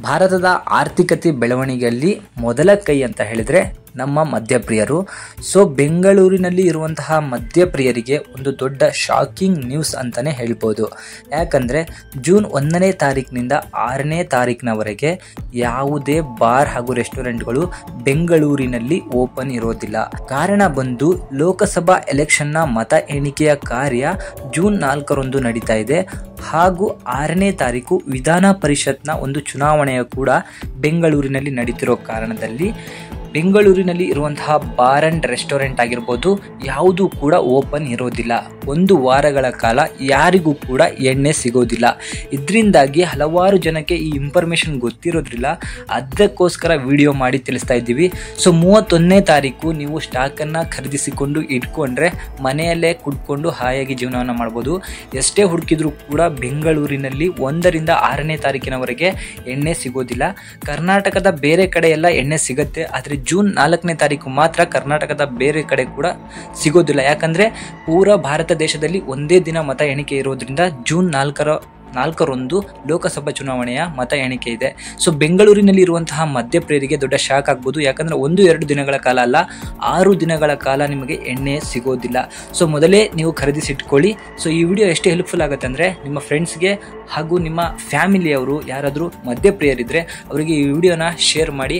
ಭಾರತದ ಆರ್ಥಿಕತೆ ಬೆಳವಣಿಗೆಯಲ್ಲಿ ಮೊದಲ ಕೈ ಅಂತ ಹೇಳಿದ್ರೆ ನಮ್ಮ ಮದ್ಯಪ್ರಿಯರು. ಸೊ ಬೆಂಗಳೂರಿನಲ್ಲಿ ಇರುವಂತಹ ಮದ್ಯಪ್ರಿಯರಿಗೆ ಒಂದು ದೊಡ್ಡ ಶಾಕಿಂಗ್ ನ್ಯೂಸ್ ಅಂತಾನೆ ಹೇಳ್ಬೋದು. ಯಾಕಂದ್ರೆ ಜೂನ್ 1ನೇ ತಾರೀಕಿನಿಂದ 6ನೇ ತಾರೀಕಿನವರೆಗೆ ಯಾವುದೇ ಬಾರ್ ಹಾಗೂ ರೆಸ್ಟೋರೆಂಟ್ಗಳು ಬೆಂಗಳೂರಿನಲ್ಲಿ ಓಪನ್ ಇರೋದಿಲ್ಲ. ಕಾರಣ ಬಂದು ಲೋಕಸಭಾ ಎಲೆಕ್ಷನ್ನ ಮತ ಎಣಿಕೆಯ ಕಾರ್ಯ ಜೂನ್ 4ರಂದು ನಡೀತಾ ಇದೆ ಹಾಗೂ 6ನೇ ತಾರೀಕು ವಿಧಾನ ಪರಿಷತ್ನ ಒಂದು ಚುನಾವಣೆಯ ಕೂಡ ಬೆಂಗಳೂರಿನಲ್ಲಿ ನಡೀತಿರೋ ಕಾರಣದಲ್ಲಿ ಬೆಂಗಳೂರಿನಲ್ಲಿ ಇರುವಂತಹ ಬಾರ್ ಅಂಡ್ ರೆಸ್ಟೋರೆಂಟ್ ಆಗಿರ್ಬೋದು ಯಾವುದೂ ಕೂಡ ಓಪನ್ ಇರೋದಿಲ್ಲ. 1 ವಾರಗಳ ಕಾಲ ಯಾರಿಗೂ ಕೂಡ ಎಣ್ಣೆ ಸಿಗೋದಿಲ್ಲ. ಇದರಿಂದಾಗಿ ಹಲವಾರು ಜನಕ್ಕೆ ಈ ಇನ್ಫಾರ್ಮೇಷನ್ ಗೊತ್ತಿರೋದ್ರಿಲ್ಲ, ಅದಕ್ಕೋಸ್ಕರ ವಿಡಿಯೋ ಮಾಡಿ ತಿಳಿಸ್ತಾ ಇದ್ದೀವಿ. ಸೊ 31ನೇ ತಾರೀಕು ನೀವು ಸ್ಟಾಕನ್ನು ಖರೀದಿಸಿಕೊಂಡು ಇಟ್ಕೊಂಡ್ರೆ ಮನೆಯಲ್ಲೇ ಕುಡ್ಕೊಂಡು ಹಾಯಾಗಿ ಜೀವನವನ್ನು ಮಾಡ್ಬೋದು. ಎಷ್ಟೇ ಹುಡುಕಿದ್ರೂ ಕೂಡ ಬೆಂಗಳೂರಿನಲ್ಲಿ 1ರಿಂದ 6ನೇ ತಾರೀಕಿನವರೆಗೆ ಎಣ್ಣೆ ಸಿಗೋದಿಲ್ಲ. ಕರ್ನಾಟಕದ ಬೇರೆ ಕಡೆ ಎಲ್ಲ ಎಣ್ಣೆ ಸಿಗುತ್ತೆ, ಆದರೆ ಜೂನ್ 4ನೇ ತಾರೀಕು ಮಾತ್ರ ಕರ್ನಾಟಕದ ಬೇರೆ ಕಡೆ ಕೂಡ ಸಿಗೋದಿಲ್ಲ. ಯಾಕಂದ್ರೆ ಪೂರಾ ಭಾರತ ದೇಶದಲ್ಲಿ ಒಂದೇ ದಿನ ಮತ ಎಣಿಕೆ ಇರೋದ್ರಿಂದ ಜೂನ್ 4ರಂದು ಲೋಕಸಭಾ ಚುನಾವಣೆಯ ಮತ ಎಣಿಕೆ ಇದೆ. ಸೊ ಬೆಂಗಳೂರಿನಲ್ಲಿ ಇರುವಂತಹ ಮದ್ಯಪ್ರಿಯರಿಗೆ ದೊಡ್ಡ ಶಾಕ್ ಆಗ್ಬೋದು. ಯಾಕಂದ್ರೆ 1-2 ದಿನಗಳ ಕಾಲ ಅಲ್ಲ, 6 ದಿನಗಳ ಕಾಲ ನಿಮಗೆ ಎಣ್ಣೆ ಸಿಗೋದಿಲ್ಲ. ಸೊ ಮೊದಲೇ ನೀವು ಖರೀದಿಸಿಟ್ಕೊಳ್ಳಿ. ಸೊ ಈ ವಿಡಿಯೋ ಎಷ್ಟು ಹೆಲ್ಪ್ಫುಲ್ ಆಗುತ್ತೆ ಅಂದರೆ ನಿಮ್ಮ ಫ್ರೆಂಡ್ಸ್ಗೆ ಹಾಗೂ ನಿಮ್ಮ ಫ್ಯಾಮಿಲಿಯವರು ಯಾರಾದರೂ ಮದ್ಯಪ್ರಿಯರಿದ್ದರೆ ಅವರಿಗೆ ಈ ವಿಡಿಯೋನ ಶೇರ್ ಮಾಡಿ.